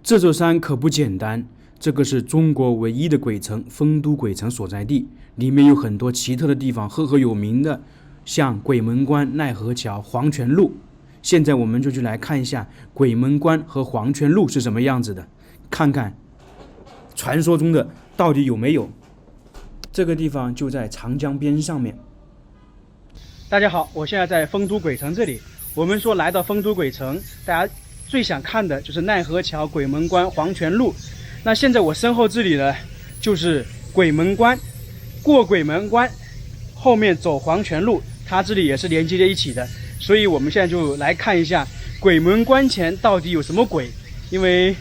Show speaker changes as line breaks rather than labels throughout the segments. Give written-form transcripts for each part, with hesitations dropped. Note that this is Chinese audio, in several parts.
这座山可不简单，这个是中国唯一的鬼城——丰都鬼城所在地，里面有很多奇特的地方，赫赫有名的，像鬼门关、奈何桥、黄泉路。现在我们就去来看一下鬼门关和黄泉路是什么样子的，看看传说中的到底有没有。这个地方就在长江边上面。
大家好，我现在在丰都鬼城这里。我们说来到丰都鬼城，大家最想看的就是奈何桥、鬼门关、黄泉路。那现在我身后这里呢，就是鬼门关。过鬼门关，后面走黄泉路，它这里也是连接在一起的。所以我们现在就来看一下鬼门关前到底有什么鬼。因为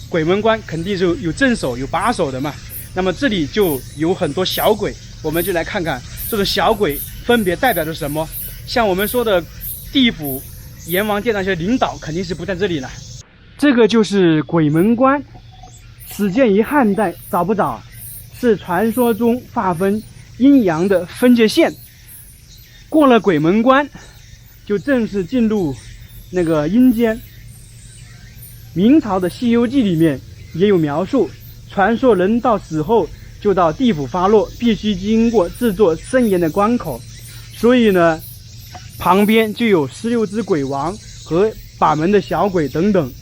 鬼门关肯定是有镇守、有把守的嘛。那么这里就有很多小鬼，我们就来看看这种小鬼分别代表着什么。像我们说的地府、阎王殿那些领导肯定是不在这里了。这个就是鬼门关，始建于汉代，早不早？是传说中划分阴阳的分界线。过了鬼门关，就正式进入那个阴间。明朝的《西游记》里面也有描述，传说人到死后就到地府发落，必须经过制作森严的关口，所以呢，旁边就有16只鬼王和把门的小鬼等等。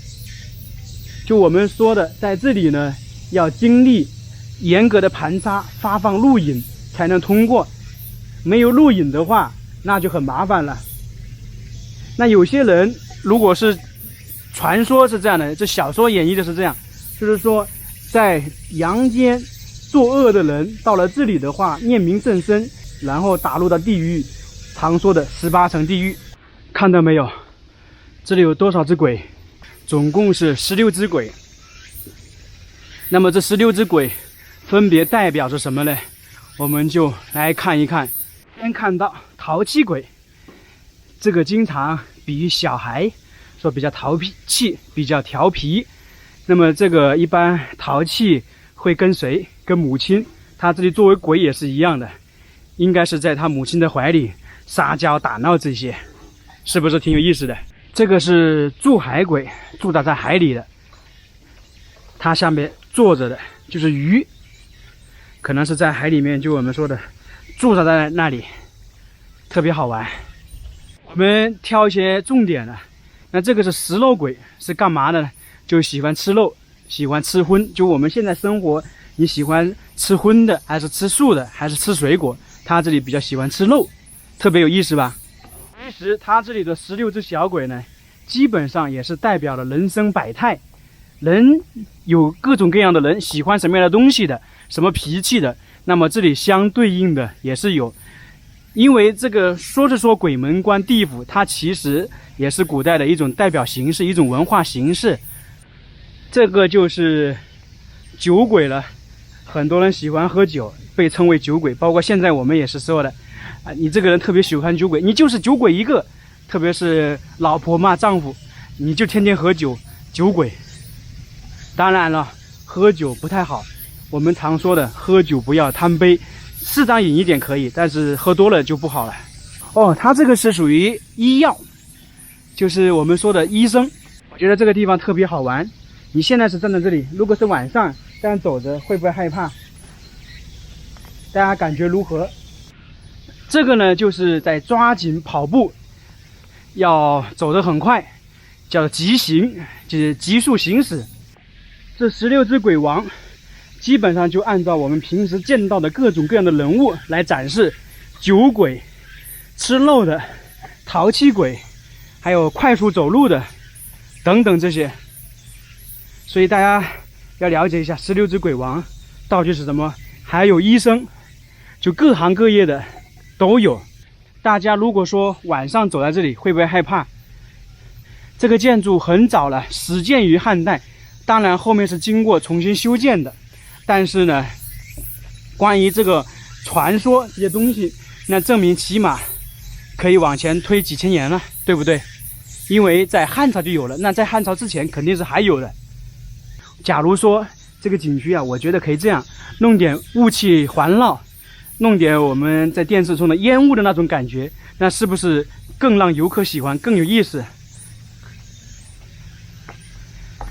就我们说的，在这里呢，要经历严格的盘查、发放录影才能通过，没有录影的话，那就很麻烦了。那有些人如果是传说是这样的，这小说演绎的是这样，就是说在阳间作恶的人到了这里的话，念名正身，然后打入到地狱，常说的18层地狱。看到没有，这里有多少只鬼？总共是16只鬼。那么这16只鬼分别代表着什么呢？我们就来看一看。先看到淘气鬼，这个经常比喻小孩，说比较淘气，比较调皮。那么这个一般淘气会跟谁？跟母亲。他这里作为鬼也是一样的，应该是在他母亲的怀里撒娇打闹，这些是不是挺有意思的？这个是住海鬼，住在海里的，它下面坐着的就是鱼，可能是在海里面，就我们说的住在那里，特别好玩。我们挑一些重点的。那这个是食肉鬼，是干嘛的呢？就喜欢吃肉，喜欢吃荤。就我们现在生活，你喜欢吃荤的，还是吃素的，还是吃水果？他这里比较喜欢吃肉，特别有意思吧？其实他这里的16只小鬼呢，基本上也是代表了人生百态。人有各种各样的人，喜欢什么样的东西的，什么脾气的，那么这里相对应的也是有。因为这个说是说鬼门关地府，它其实也是古代的一种代表形式，一种文化形式。这个就是酒鬼了，很多人喜欢喝酒，被称为酒鬼，包括现在我们也是说的啊，你这个人特别喜欢酒鬼，你就是酒鬼一个。特别是老婆骂丈夫，你就天天喝酒，酒鬼。当然了，喝酒不太好，我们常说的喝酒不要贪杯，适当饮一点可以，但是喝多了就不好了。哦，它这个是属于医药，就是我们说的医生。我觉得这个地方特别好玩。你现在是站在这里，如果是晚上这样走着，会不会害怕？大家感觉如何？这个呢，就是在抓紧跑步，要走得很快，叫急行，就是急速行驶。这16只鬼王基本上就按照我们平时见到的各种各样的人物来展示，酒鬼、吃肉的、淘气鬼，还有快速走路的等等这些。所以大家要了解一下16只鬼王到底是什么。还有医生，就各行各业的都有。大家如果说晚上走在这里会不会害怕？这个建筑很早了，始建于汉代，当然后面是经过重新修建的。但是呢，关于这个传说这些东西，那证明起码可以往前推几千年了，对不对？因为在汉朝就有了，那在汉朝之前肯定是还有的。假如说这个景区啊，我觉得可以这样弄点雾气环绕，弄点我们在电视中的烟雾的那种感觉，那是不是更让游客喜欢，更有意思？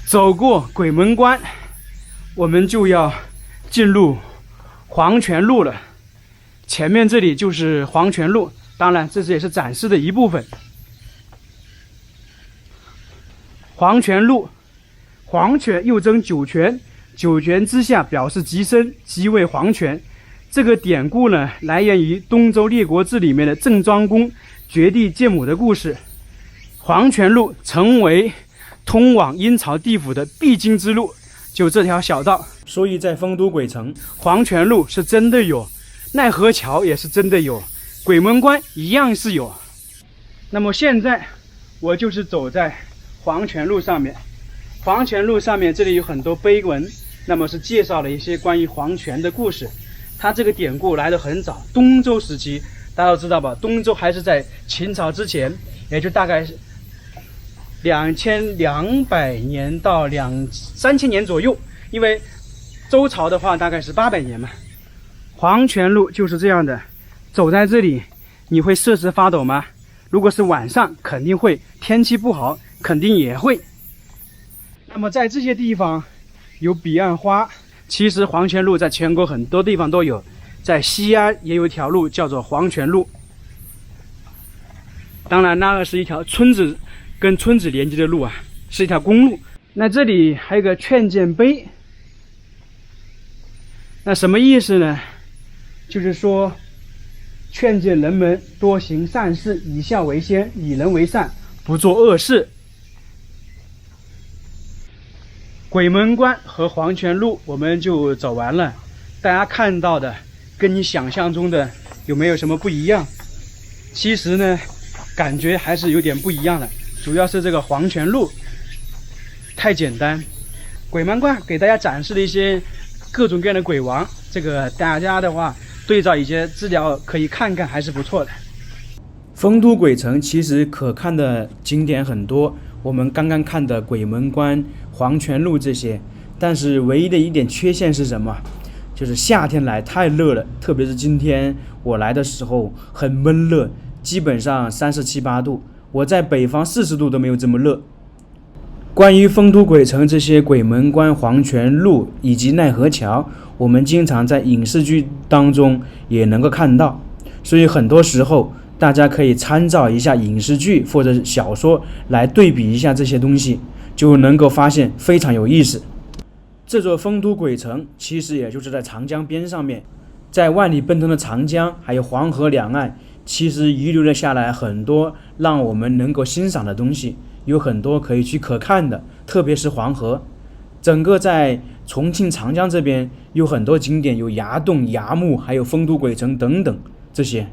走过鬼门关，我们就要进入黄泉路了。前面这里就是黄泉路，当然这也是展示的一部分。黄泉路，黄泉又称九泉，九泉之下表示极深，即为黄泉。这个典故呢，来源于《东周列国志》里面的郑庄公掘地见母的故事。黄泉路成为通往阴曹地府的必经之路，就这条小道。
所以在丰都鬼城，
黄泉路是真的有，奈何桥也是真的有，鬼门关一样是有。那么现在我就是走在黄泉路上面，黄泉路上面这里有很多碑文，那么是介绍了一些关于黄泉的故事。它这个典故来得很早，东周时期，大家都知道吧？东周还是在秦朝之前，也就大概是2200年到3000年左右，因为周朝的话大概是800年嘛。黄泉路就是这样的，走在这里你会瑟瑟发抖吗？如果是晚上肯定会，天气不好肯定也会。那么在这些地方有彼岸花，其实黄泉路在全国很多地方都有，在西安也有一条路叫做黄泉路。当然那个是一条村子跟村子连接的路啊，是一条公路。那这里还有个劝谏碑，那什么意思呢？就是说劝诫人们多行善事，以孝为先，以人为善，不做恶事。鬼门关和黄泉路我们就走完了，大家看到的跟你想象中的有没有什么不一样？其实呢，感觉还是有点不一样的，主要是这个黄泉路太简单。鬼门关给大家展示了一些各种各样的鬼王，这个大家的话对照一些资料可以看看，还是不错的。
丰都鬼城其实可看的景点很多，我们刚刚看的鬼门关、黄泉路这些，但是唯一的一点缺陷是什么？就是夏天来太热了，特别是今天我来的时候很闷热，基本上37、8度，我在北方40度都没有这么热。关于丰都鬼城这些鬼门关、黄泉路以及奈何桥，我们经常在影视剧当中也能够看到，所以很多时候大家可以参照一下影视剧或者小说来对比一下这些东西，就能够发现非常有意思。这座丰都鬼城其实也就是在长江边上面，在万里奔腾的长江还有黄河两岸，其实遗留了下来很多让我们能够欣赏的东西，有很多可以去可看的，特别是黄河。整个在重庆长江这边有很多景点，有崖洞、崖墓，还有丰都鬼城等等这些。